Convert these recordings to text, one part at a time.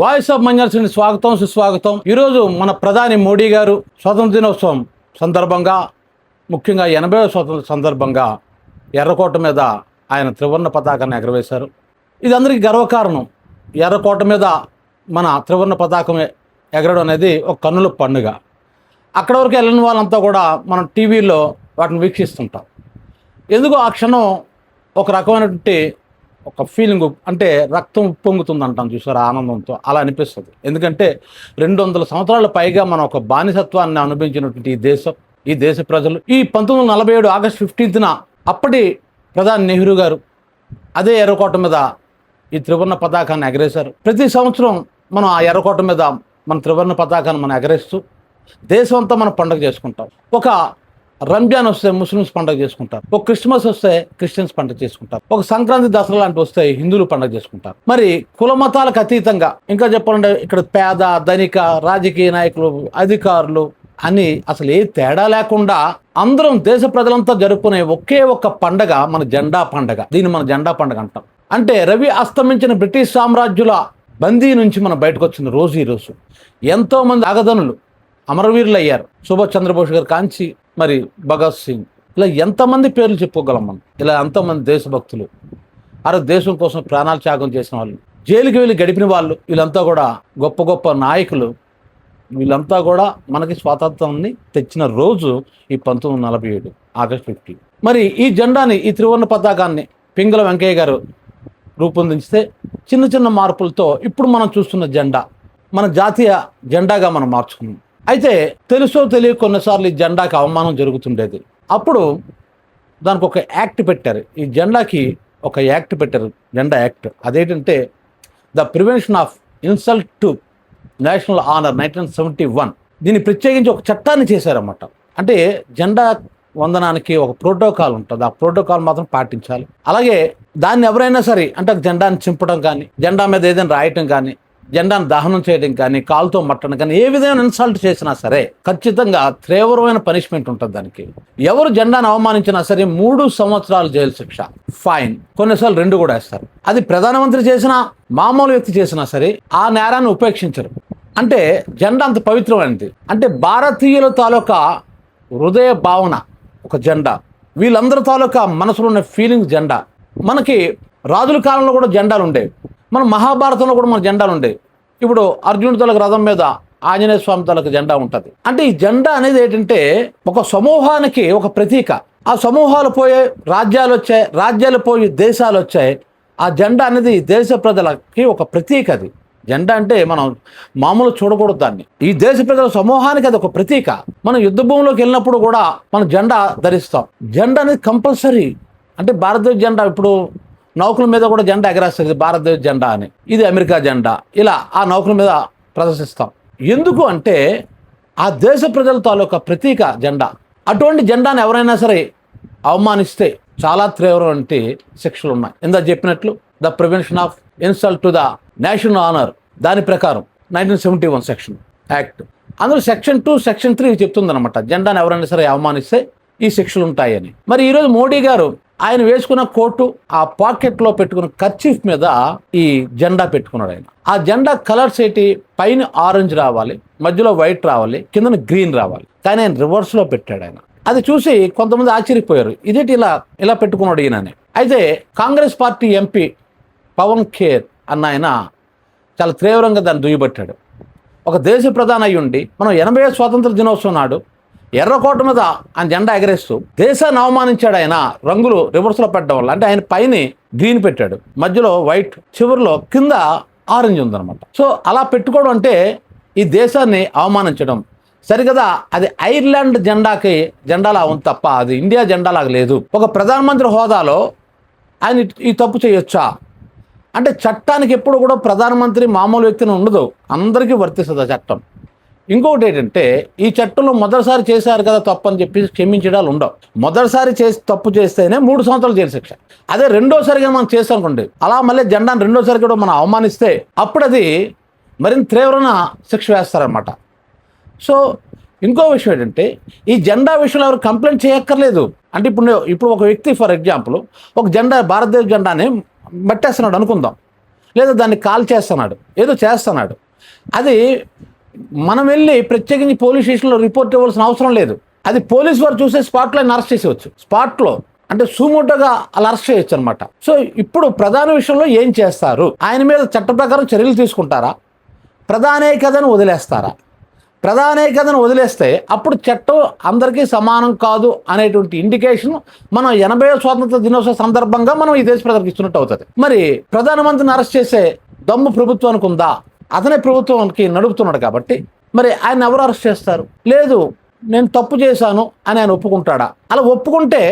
Voice of మంజర్స్ని స్వాగతం సుస్వాగతం. ఈరోజు మన ప్రధాని మోడీ గారు స్వాతంత్ర దినోత్సవం సందర్భంగా, ముఖ్యంగా 80వ స్వాతంత్ర సందర్భంగా ఎర్రకోట మీద ఆయన త్రివర్ణ పతాకాన్ని ఎగరవేశారు. ఇది అందరికీ గర్వకారణం. ఎర్రకోట మీద మన త్రివర్ణ పతాకం ఎగరడం అనేది ఒక కన్నుల పండుగ. అక్కడ వరకు వెళ్ళిన వాళ్ళంతా కూడా మనం టీవీలో వాటిని వీక్షిస్తుంటాం. ఎందుకో ఆ క్షణం ఒక రకమైనటువంటి ఒక ఫీలింగ్, అంటే రక్తం ఉప్పొంగుతుంది అంటాం చూసారు, ఆనందంతో అలా అనిపిస్తుంది. ఎందుకంటే 200 సంవత్సరాల పైగా మనం ఒక బానిసత్వాన్ని అనుభవించినటువంటి ఈ దేశ ప్రజలు ఈ 1947 ఆగస్టు 15న అప్పటి ప్రధాని నెహ్రూ గారు అదే ఎర్రకోట మీద ఈ త్రివర్ణ పతాకాన్ని ఎగరేశారు. ప్రతి సంవత్సరం మనం ఆ ఎర్రకోట మీద మన త్రివర్ణ పతాకాన్ని మనం ఎగరేస్తూ దేశం అంతా మనం పండుగ చేసుకుంటాం. ఒక రంజాన్ వస్తే ముస్లిమ్స్ పండుగ చేసుకుంటారు, ఒక క్రిస్మస్ వస్తే క్రిస్టియన్స్ పండుగ చేసుకుంటారు, ఒక సంక్రాంతి దసరా లాంటి వస్తే హిందువులు పండుగ చేసుకుంటారు. మరి కుల మతాలకు అతీతంగా, ఇంకా చెప్పాలంటే ఇక్కడ పేద ధనిక రాజకీయ నాయకులు అధికారులు అని అసలు ఏ తేడా లేకుండా అందరం దేశ ప్రజలంతా జరుపుకునే ఒకే ఒక్క పండగ మన జెండా పండగ. దీన్ని మన జెండా పండగ అంటాం. అంటే రవి అస్తమించిన బ్రిటిష్ సామ్రాజ్యుల బందీ నుంచి మనం బయటకు వచ్చిన రోజు ఈరోజు. ఎంతో మంది అగధనులు అమరవీరులు అయ్యారు. సుభాష్ చంద్రబోస్ గారు కాంచి, మరి భగత్ సింగ్, ఇలా ఎంతమంది పేర్లు చెప్పుకోగలం మనం. ఇలా ఎంతోమంది దేశభక్తులు, దేశం కోసం ప్రాణాలు త్యాగం చేసిన వాళ్ళు, జైలుకి వెళ్ళి గడిపిన వాళ్ళు, వీళ్ళంతా కూడా గొప్ప గొప్ప నాయకులు. వీళ్ళంతా కూడా మనకి స్వాతంత్రాన్ని తెచ్చిన రోజు ఈ 1947 ఆగస్టు 15. మరి ఈ జెండాని, ఈ త్రివర్ణ పతాకాన్ని పింగళ వెంకయ్య గారు రూపొందించితే చిన్న చిన్న మార్పులతో ఇప్పుడు మనం చూస్తున్న జెండా మన జాతీయ జెండాగా మనం మార్చుకున్నాం. అయితే తెలుసో తెలియ కొన్నిసార్లు ఈ జెండాకి అవమానం జరుగుతుండేది. అప్పుడు దానికి ఒక యాక్ట్ పెట్టారు. ఈ జెండాకి ఒక యాక్ట్ పెట్టారు, జెండా యాక్ట్. అదేంటంటే the prevention of insult to national honour 1971. దీన్ని ప్రత్యేకించి ఒక చట్టాన్ని చేశారన్నమాట. అంటే జెండా వందనానికి ఒక ప్రోటోకాల్ ఉంటుంది, ఆ ప్రోటోకాల్ మాత్రం పాటించాలి. అలాగే దాన్ని ఎవరైనా సరే, అంటే జెండాని చింపడం కానీ, జెండా మీద ఏదైనా రాయటం కానీ, జెండాను దహనం చేయడం కానీ, కాలుతో మట్టడం కానీ, ఏ విధమైన ఇన్సల్ట్ చేసినా సరే ఖచ్చితంగా తీవ్రమైన పనిష్మెంట్ ఉంటుంది దానికి. ఎవరు జెండాను అవమానించినా సరే 3 సంవత్సరాలు జైలు శిక్ష, ఫైన్, కొన్నిసార్లు 2 కూడా వేస్తారు. అది ప్రధానమంత్రి చేసినా, మామూలు వ్యక్తి చేసినా సరే ఆ నేరాన్ని ఉపేక్షించరు. అంటే జెండా అంత పవిత్రమైనది. అంటే భారతీయుల తాలూకా హృదయ భావన ఒక జెండా, వీళ్ళందరి తాలూకా మనసులో ఉన్న ఫీలింగ్స్ జెండా. మనకి రాజుల కాలంలో కూడా జెండాలు ఉండేవి, మన మహాభారతంలో కూడా మన జెండాలు ఉండేవి. ఇప్పుడు అర్జునుడి తాలూకు రథం మీద ఆంజనేయ స్వామి తాలూకు జెండా ఉంటుంది. అంటే ఈ జెండా అనేది ఏంటంటే ఒక సమూహానికి ఒక ప్రతీక. ఆ సమూహాలు పోయే రాజ్యాలు వచ్చాయి, రాజ్యాలు పోయి దేశాలు వచ్చాయి. ఆ జెండా అనేది దేశ ప్రజలకి ఒక ప్రతీక. అది జెండా అంటే మనం మామూలు చూడకూడదు దాన్ని. ఈ దేశ ప్రజల సమూహానికి అది ఒక ప్రతీక. మనం యుద్ధ భూమిలోకి వెళ్ళినప్పుడు కూడా మనం జెండా ధరిస్తాం. జెండా అనేది కంపల్సరీ. అంటే భారతదేశ జెండా, ఇప్పుడు నౌకల మీద కూడా జెండా ఎగరేస్తుంది భారతదేశ జెండా అని. ఇది అమెరికా జెండా, ఇలా ఆ నౌకల మీద ప్రదర్శిస్తాం. ఎందుకు అంటే ఆ దేశ ప్రజల తాలూకా ప్రతీక జెండా. అటువంటి జెండాను ఎవరైనా సరే అవమానిస్తే చాలా తీవ్రమైన శిక్షలు ఉన్నాయి. ఇందా చెప్పినట్లు the prevention of insult to the national honour, దాని ప్రకారం 1971 సెక్షన్ యాక్ట్. అందులో సెక్షన్ 2, సెక్షన్ 3 చెప్తుందన్నమాట, జెండాను ఎవరైనా సరే అవమానిస్తే ఈ శిక్షలు ఉంటాయని. మరి ఈరోజు మోడీ గారు ఆయన వేసుకున్న కోటు, ఆ పాకెట్లో పెట్టుకున్న కర్చీఫ్ మీద ఈ జెండా పెట్టుకున్నాడు ఆయన. ఆ జెండా కలర్స్ ఏంటి? పైన ఆరెంజ్ రావాలి, మధ్యలో వైట్ రావాలి, కింద గ్రీన్ రావాలి. కానీ ఆయన రివర్స్లో పెట్టాడు ఆయన. అది చూసి కొంతమంది ఆశ్చర్యపోయారు, ఇదేంటి ఇలా పెట్టుకున్నాడు ఈయనని. అయితే కాంగ్రెస్ పార్టీ ఎంపీ పవన్ ఖేర్ అన్న ఆయన చాలా తీవ్రంగా దాన్ని దుయ్యబట్టాడు. ఒక దేశ ప్రధాని అయి ఉండి మనం 80వ స్వాతంత్ర దినోత్సవం నాడు ఎర్రకోట మీద ఆయన జెండా ఎగరేస్తూ దేశాన్ని అవమానించాడు. ఆయన రంగులు రివర్స్లో పెట్టడం వల్ల. అంటే ఆయన పైన గ్రీన్ పెట్టాడు, మధ్యలో వైట్, చివరిలో కింద ఆరెంజ్ ఉందన్నమాట. సో అలా పెట్టుకోవడం అంటే ఈ దేశాన్ని అవమానించడం సరికదా. అది ఐర్లాండ్ జెండాలా ఉంది తప్ప అది ఇండియా జెండాలాగా లేదు. ఒక ప్రధానమంత్రి హోదాలో ఆయన ఈ తప్పు చేయొచ్చా అంటే చట్టానికి ఎప్పుడు కూడా ప్రధానమంత్రి మామూలు వ్యక్తిని ఉండదు, అందరికీ వర్తిస్తుంది ఆ చట్టం. ఇంకొకటి ఏంటంటే ఈ చట్టంలో మొదటిసారి చేశారు కదా తప్పు అని చెప్పి క్షమించడాలు ఉండవు. మొదటిసారి తప్పు చేస్తేనే 3 సంవత్సరాలు జైలు శిక్ష. అదే రెండోసారిగా మనం చేసామనుకోండి, అలా మళ్ళీ జెండాను రెండోసారి కూడా మనం అవమానిస్తే అప్పుడు అది మరింత తీవ్రమైన శిక్ష వేస్తారనమాట. సో ఇంకో విషయం ఏంటంటే ఈ జెండా విషయంలో ఎవరు కంప్లైంట్ చేయక్కర్లేదు. అంటే ఇప్పుడు ఒక వ్యక్తి ఫర్ ఎగ్జాంపుల్ ఒక జెండా, భారతదేశ జెండాని మట్టేస్తున్నాడు అనుకుందాం, లేదా దాన్ని కాల్ చేస్తున్నాడు, ఏదో చేస్తున్నాడు. అది మనం వెళ్ళి ప్రత్యేకించి పోలీస్ స్టేషన్లో రిపోర్ట్ ఇవ్వాల్సిన అవసరం లేదు. అది పోలీసు వారు చూసే స్పాట్లో ఆయన అరెస్ట్ చేసేవచ్చు. స్పాట్లో అంటే సుమోటోగా అలా అరెస్ట్ చేయొచ్చు అనమాట. సో ఇప్పుడు ప్రధాన విషయంలో ఏం చేస్తారు? ఆయన మీద చట్ట ప్రకారం చర్యలు తీసుకుంటారా? ప్రధానే కథను వదిలేస్తారా? ప్రధానే కథను వదిలేస్తే అప్పుడు చట్టం అందరికీ సమానం కాదు అనేటువంటి ఇండికేషన్ మనం 80వ స్వాతంత్ర దినోత్సవ సందర్భంగా మనం ఈ దేశ ప్రజలకు ఇస్తున్నట్టు అవుతుంది. మరి ప్రధానమంత్రిని అరెస్ట్ చేసే దమ్ము ప్రభుత్వానికి ఉందా? అతనే ప్రభుత్వానికి నడుపుతున్నాడు కాబట్టి మరి ఆయన ఎవరు అరెస్ట్ చేస్తారు? లేదు, నేను తప్పు చేశాను అని ఆయన ఒప్పుకుంటాడా? అలా ఒప్పుకుంటే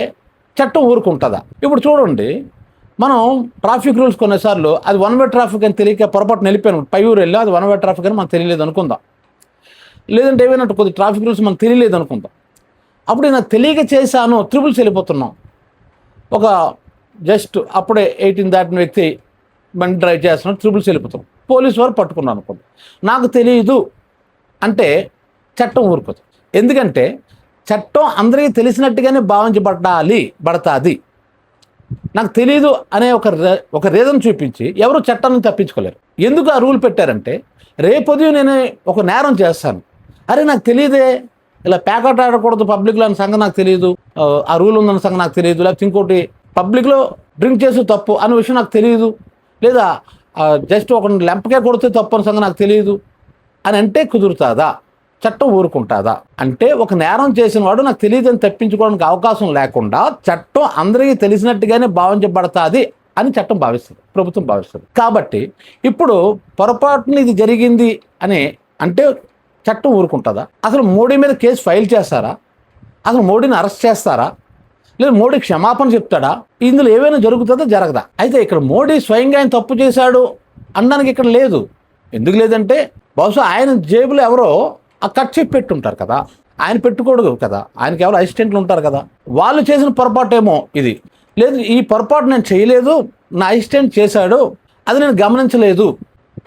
చట్టం ఊరుకుంటుందా? ఇప్పుడు చూడండి, మనం ట్రాఫిక్ రూల్స్ కొన్నిసార్లు అది 1 వే ట్రాఫిక్ అని తెలియక పొరపాటు వెళ్ళిపోయాను, పై ఊరు వెళ్ళి అది 1 వే ట్రాఫిక్ అని మనకు తెలియలేదు అనుకుందాం. లేదంటే ఏమైనా కొద్ది ట్రాఫిక్ రూల్స్ మనకు తెలియలేదు అనుకుందాం. అప్పుడు నేను తెలియక చేశాను, త్రిబుల్స్ వెళ్ళిపోతున్నాం. ఒక జస్ట్ అప్పుడే 18 దాటిన వ్యక్తి బండి డ్రైవ్ చేస్తున్నాడు, త్రిబుల్స్ వెళ్ళిపోతున్నాం. పోలీసు వారు పట్టుకున్నాను అనుకుందాం. నాకు తెలియదు అంటే చట్టం ఊరుకోదు. ఎందుకంటే చట్టం అందరికీ తెలిసినట్టుగానే భావించబడాలి. నాకు తెలియదు అనే ఒక రీజన్ చూపించి ఎవరు చట్టాన్ని తప్పించుకోలేరు. ఎందుకు ఆ రూల్ పెట్టారంటే, రేపొద్దు నేను ఒక నేరం చేస్తాను, అరే నాకు తెలియదే, ఇలా ప్యాకెట్ ఆడకూడదు పబ్లిక్లో అనే సంగతి నాకు తెలియదు, ఆ రూల్ ఉందన్న సంగతి నాకు తెలియదు, లేకపోతే ఇంకోటి పబ్లిక్లో డ్రింక్ చేసి తప్పు అనే విషయం నాకు తెలియదు, లేదా జస్ట్ ఒక లెంపకే కొడితే తప్పు అనే సంగతి నాకు తెలియదు అని అంటే కుదురుతుందా? చట్టం ఊరుకుంటుందా? అంటే ఒక నేరం చేసిన వాడు నాకు తెలియదని తప్పించుకోవడానికి అవకాశం లేకుండా చట్టం అందరికీ తెలిసినట్టుగానే భావించబడుతుంది అని చట్టం భావిస్తుంది, ప్రభుత్వం భావిస్తుంది. కాబట్టి ఇప్పుడు పొరపాటున ఇది జరిగింది అని అంటే చట్టం ఊరుకుంటుందా? అసలు మోడీ మీద కేసు ఫైల్ చేస్తారా? అసలు మోడీని అరెస్ట్ చేస్తారా? లేదా మోడీ క్షమాపణ చెప్తాడా? ఇందులో ఏమైనా జరుగుతుందో జరగదా? అయితే ఇక్కడ మోడీ స్వయంగా ఆయన తప్పు చేశాడు అనడానికి ఇక్కడ లేదు. ఎందుకు లేదంటే బహుశా ఆయన జేబులో ఎవరో ఆ కట్ చెప్పి పెట్టుంటారు కదా, ఆయన పెట్టుకోడు కదా, ఆయనకి ఎవరో అసిస్టెంట్లు ఉంటారు కదా, వాళ్ళు చేసిన పొరపాటు ఏమో ఇది. లేదు, ఈ పొరపాటు నేను చేయలేదు, నా అసిస్టెంట్ చేశాడు, అది నేను గమనించలేదు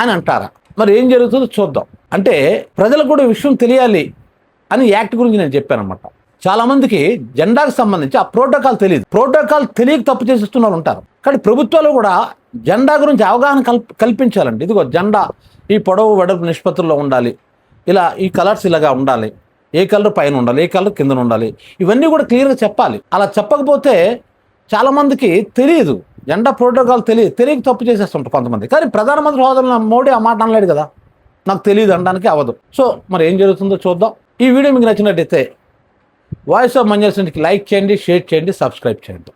అని అంటారా? మరి ఏం జరుగుతుందో చూద్దాం. అంటే ప్రజలకు కూడా విషయం తెలియాలి అని యాక్ట్ గురించి నేను చెప్పాను అనమాట. చాలామందికి జెండాకు సంబంధించి ఆ ప్రోటోకాల్ తెలియదు. ప్రోటోకాల్ తెలియక తప్పు చేసేస్తున్న వాళ్ళు ఉంటారు. కానీ ప్రభుత్వాలు కూడా జెండా గురించి అవగాహన కల్పించాలండి. ఇదిగో జెండా ఈ పొడవు వెడల్పు నిష్పత్తుల్లో ఉండాలి, ఇలా ఈ కలర్స్ ఇలాగా ఉండాలి, ఏ కలర్ పైన ఉండాలి, ఏ కలర్ కింద ఉండాలి, ఇవన్నీ కూడా క్లియర్గా చెప్పాలి. అలా చెప్పకపోతే చాలామందికి తెలియదు, జెండా ప్రోటోకాల్ తెలియక తప్పు చేసేస్తుంటారు కొంతమంది. కానీ ప్రధానమంత్రి హోదాలో మోడీ ఆ మాట అనలేడు కదా, నాకు తెలియదు అనడానికి అవ్వదు. సో మరి ఏం జరుగుతుందో చూద్దాం. ఈ వీడియో మీకు నచ్చినట్టయితే వాయిస్ ఆఫ్ మంజుల కి లైక్ చేయండి, షేర్ చేయండి, సబ్స్క్రైబ్ చేయండి.